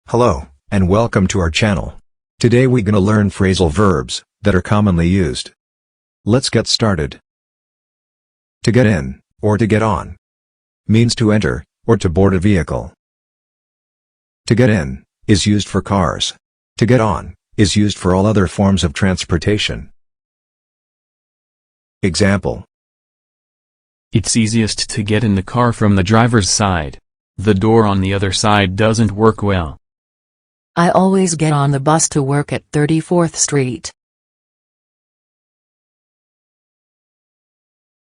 Hello, and welcome to our channel. Today we're gonna learn phrasal verbs that are commonly used. Let's get started. To get in, or to get on, means to enter, or to board a vehicle. To get in is used for cars. To get on is used for all other forms of transportation. Example: It's easiest to get in the car from the driver's side. The door on the other side doesn't work well. I always get on the bus to work at 34th Street.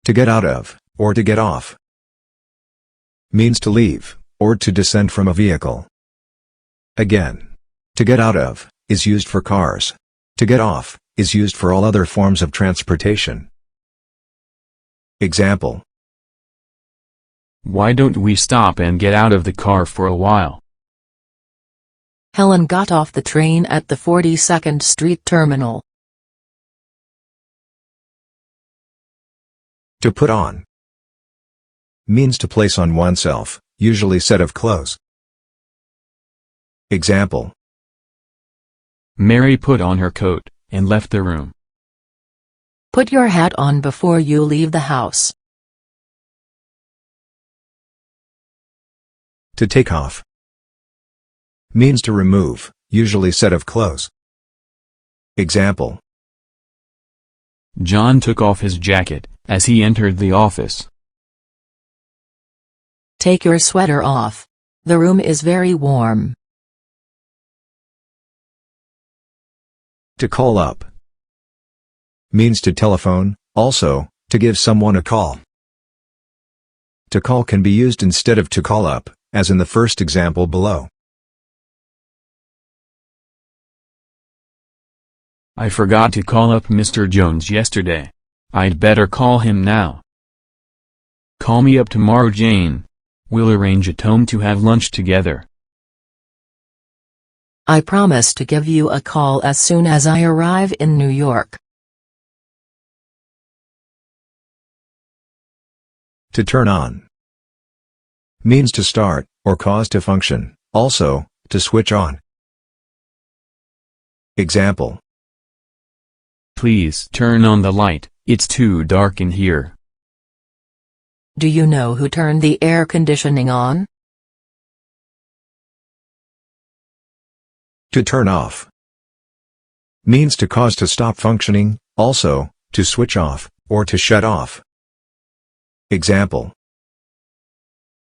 To get out of, or to get off, means to leave, or to descend from a vehicle. Again, to get out of is used for cars. To get off is used for all other forms of transportation. Example: Why don't we stop and get out of the car for a while? Helen got off the train at the 42nd Street terminal. To put on means to place on oneself, usually a set of clothes. Example: Mary put on her coat and left the room. Put your hat on before you leave the house. To take off means to remove, usually a set of clothes. Example: John took off his jacket as he entered the office. Take your sweater off. The room is very warm. To call up means to telephone, also, to give someone a call. To call can be used instead of to call up, as in the first example below. I forgot to call up Mr. Jones yesterday. I'd better call him now. Call me up tomorrow, Jane. We'll arrange at home to have lunch together. I promise to give you a call as soon as I arrive in New York. To turn on means to start, or cause to function, also, to switch on. Example: Please turn on the light, it's too dark in here. Do you know who turned the air conditioning on? To turn off means to cause to stop functioning, also, to switch off, or to shut off. Example: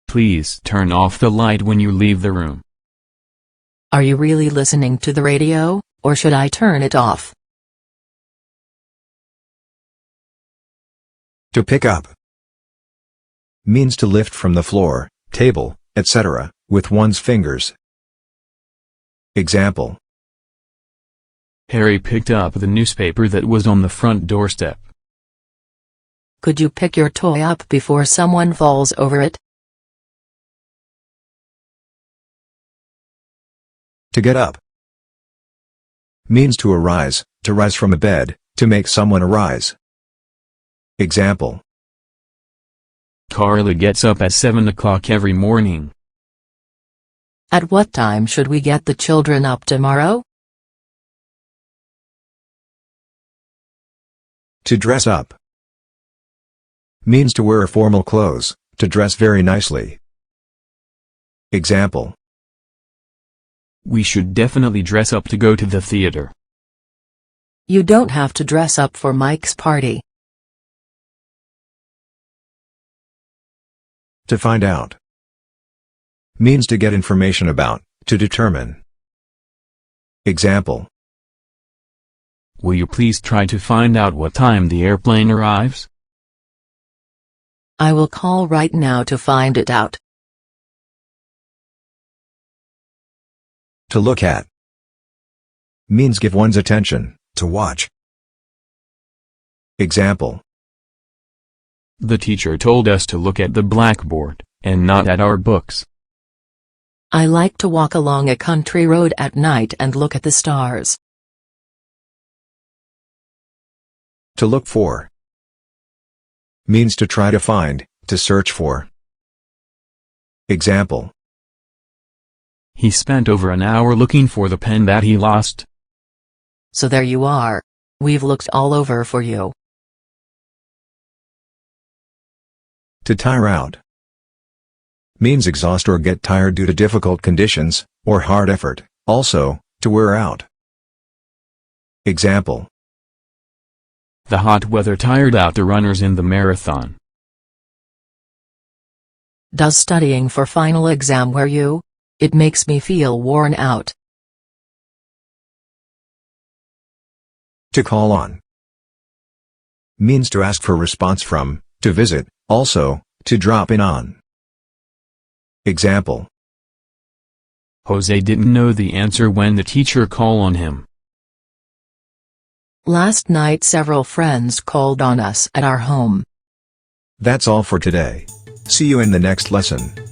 Please turn off the light when you leave the room. Are you really listening to the radio, or should I turn it off? To pick up means to lift from the floor, table, etc., with one's fingers. Example: Harry picked up the newspaper that was on the front doorstep. Could you pick your toy up before someone falls over it? To get up means to arise, to rise from a bed, to make someone arise. Example: Carla gets up at 7 o'clock every morning. At what time should we get the children up tomorrow? To dress up means to wear formal clothes, to dress very nicely. Example: We should definitely dress up to go to the theater. You don't have to dress up for Mike's party. To find out means to get information about, to determine. Example: Will you please try to find out what time the airplane arrives? I will call right now to find it out. To look at means give one's attention, to watch. Example: The teacher told us to look at the blackboard, and not at our books. I like to walk along a country road at night and look at the stars. To look for. Means to try to find, to search for. Example. He spent over an hour looking for the pen that he lost. So there you are. We've looked all over for you. To tire out. Means exhaust or get tired due to difficult conditions, or hard effort, also, to wear out. Example. The hot weather tired out the runners in the marathon. Does studying for final exam wear you? It makes me feel worn out. To call on. Means to ask for response from, to visit, also, to drop in on. Example. Jose didn't know the answer when the teacher called on him. Last night several friends called on us at our home. That's all for today. See you in the next lesson.